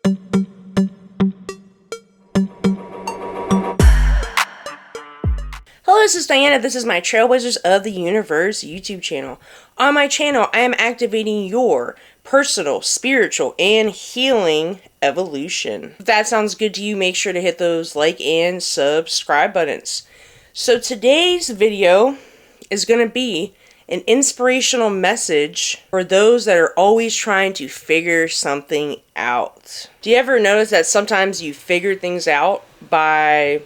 Hello, this is Diana. This is my Trailblazers of the Universe YouTube channel. On my channel, I am activating your personal, spiritual, and healing evolution. If that sounds good to you, make sure to hit those like and subscribe buttons. So today's video is going to be an inspirational message for those that are always trying to figure something out. Do you ever notice that sometimes you figure things out by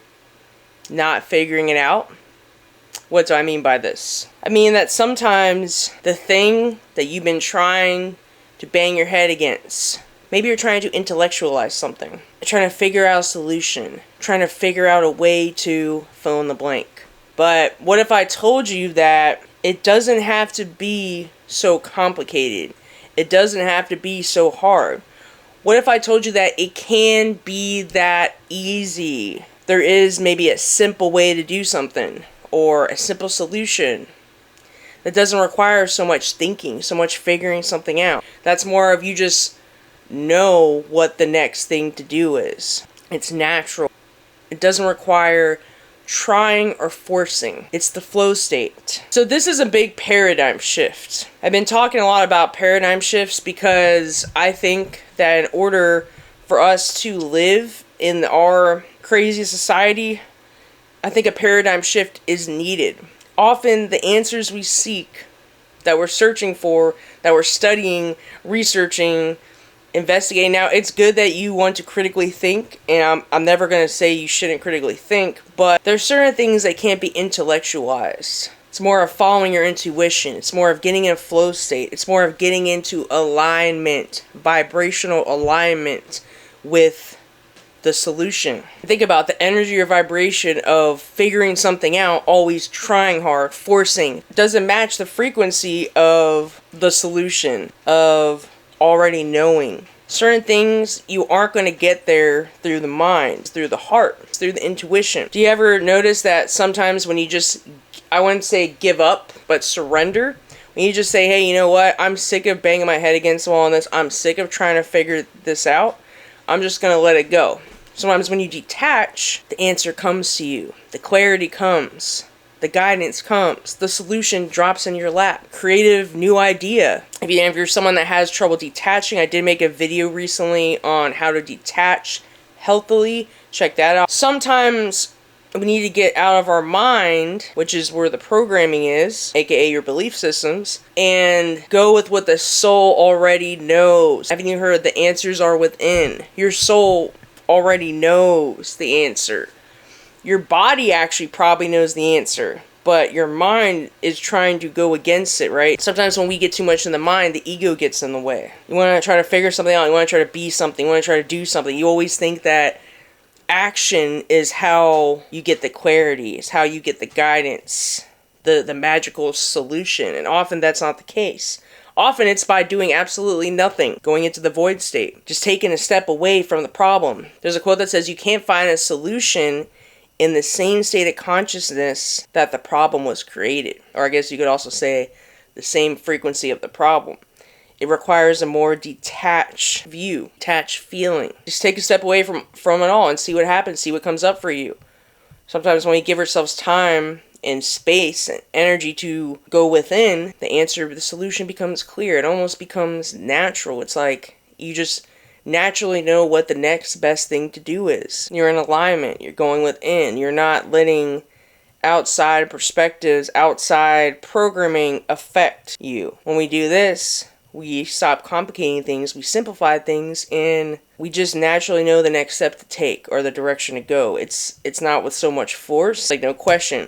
not figuring it out? What do I mean by this? I mean that sometimes the thing that you've been trying to bang your head against, maybe you're trying to intellectualize something, trying to figure out a solution, trying to figure out a way to fill in the blank. But what if I told you that it doesn't have to be so complicated? It doesn't have to be so hard. What if I told you that it can be that easy? There is maybe a simple way to do something, or a simple solution that doesn't require so much thinking, so much figuring something out. That's more of you just know what the next thing to do is. It's natural. It doesn't require trying or forcing. It's the flow state. So this is a big paradigm shift. I've been talking a lot about paradigm shifts because I think that in order for us to live in our crazy society, I think a paradigm shift is needed. Often the answers we seek, that we're searching for, that we're studying, researching, investigating. Now, it's good that you want to critically think, and I'm never going to say you shouldn't critically think, but there's certain things that can't be intellectualized. It's more of following your intuition. It's more of getting in a flow state. It's more of getting into alignment, vibrational alignment with the solution. Think about the energy or vibration of figuring something out, always trying hard, forcing. Doesn't match the frequency of the solution, of already knowing. Certain things you aren't going to get there through the mind, through the heart, through the intuition. Do you ever notice that sometimes when you just, I wouldn't say give up, but surrender? When you just say, hey, you know what? I'm sick of banging my head against the wall on this. I'm sick of trying to figure this out. I'm just going to let it go. Sometimes when you detach, the answer comes to you. The clarity comes. The guidance comes. The solution drops in your lap. Creative new idea. If you're someone that has trouble detaching, I did make a video recently on how to detach healthily. Check that out. Sometimes we need to get out of our mind, which is where the programming is, aka your belief systems, and go with what the soul already knows. Haven't you heard the answers are within? Your soul already knows the answer. Your body actually probably knows the answer, but your mind is trying to go against it, right? Sometimes when we get too much in the mind, the ego gets in the way. You want to try to figure something out. You want to try to be something. You want to try to do something. You always think that action is how you get the clarity, is how you get the guidance, the magical solution, and often that's not the case. Often it's by doing absolutely nothing, going into the void state, just taking a step away from the problem. There's a quote that says you can't find a solution in the same state of consciousness that the problem was created. Or I guess you could also say the same frequency of the problem. It requires a more detached view, detached feeling. Just take a step away from it all and see what happens, see what comes up for you. Sometimes when we give ourselves time and space and energy to go within, the answer, the solution becomes clear. It almost becomes natural. It's like you just naturally know what the next best thing to do is. You're in alignment. You're going within. You're not letting outside perspectives, outside programming affect you. When we do this, we stop complicating things, we simplify things, and we just naturally know the next step to take or the direction to go. It's not with so much force, like no question.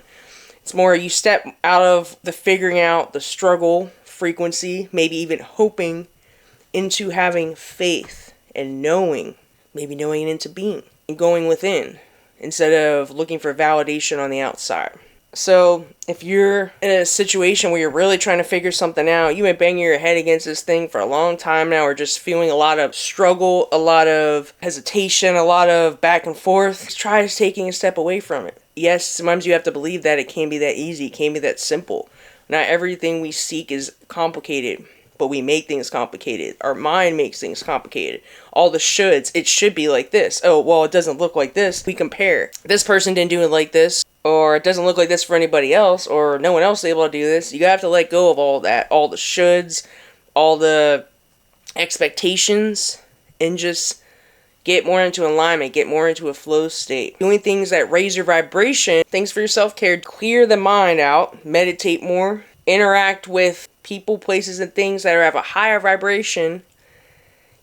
It's more you step out of the figuring out, the struggle, frequency, maybe even hoping, into having faith and knowing, maybe knowing it into being, and going within instead of looking for validation on the outside. So if you're in a situation where you're really trying to figure something out, you may bang your head against this thing for a long time now, or just feeling a lot of struggle, a lot of hesitation, a lot of back and forth, try taking a step away from it. Yes, sometimes you have to believe that it can't be that easy, it can't be that simple. Not everything we seek is complicated. but we make things complicated. Our mind makes things complicated. All the shoulds, it should be like this. Oh, well, it doesn't look like this. We compare. This person didn't do it like this, or it doesn't look like this for anybody else, or no one else is able to do this. You have to let go of all that, all the shoulds, all the expectations, and just get more into alignment, get more into a flow state. Doing things that raise your vibration, things for your self-care, clear the mind out, meditate more, interact with people, places, and things that have a higher vibration,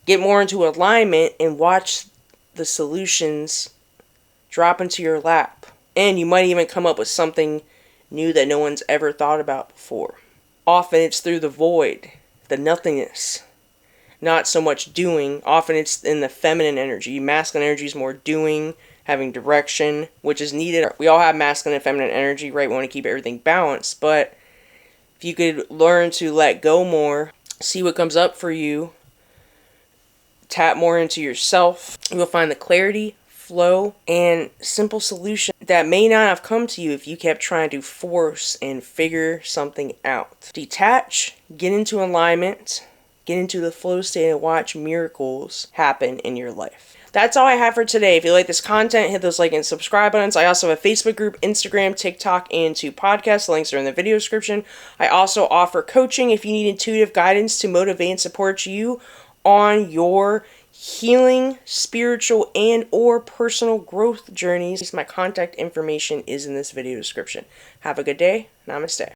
get more into alignment, and watch the solutions drop into your lap. And you might even come up with something new that no one's ever thought about before. Often it's through the void, the nothingness. Not so much doing. Often it's in the feminine energy. Masculine energy is more doing, having direction, which is needed. We all have masculine and feminine energy, right? We want to keep everything balanced. But if you could learn to let go more, see what comes up for you, tap more into yourself, you will find the clarity, flow, and simple solution that may not have come to you if you kept trying to force and figure something out. Detach, get into alignment, get into the flow state, and watch miracles happen in your life. That's all I have for today. If you like this content, hit those like and subscribe buttons. I also have a Facebook group, Instagram, TikTok, and 2 podcasts. The links are in the video description. I also offer coaching if you need intuitive guidance to motivate and support you on your healing, spiritual, and or personal growth journeys. My contact information is in this video description. Have a good day. Namaste.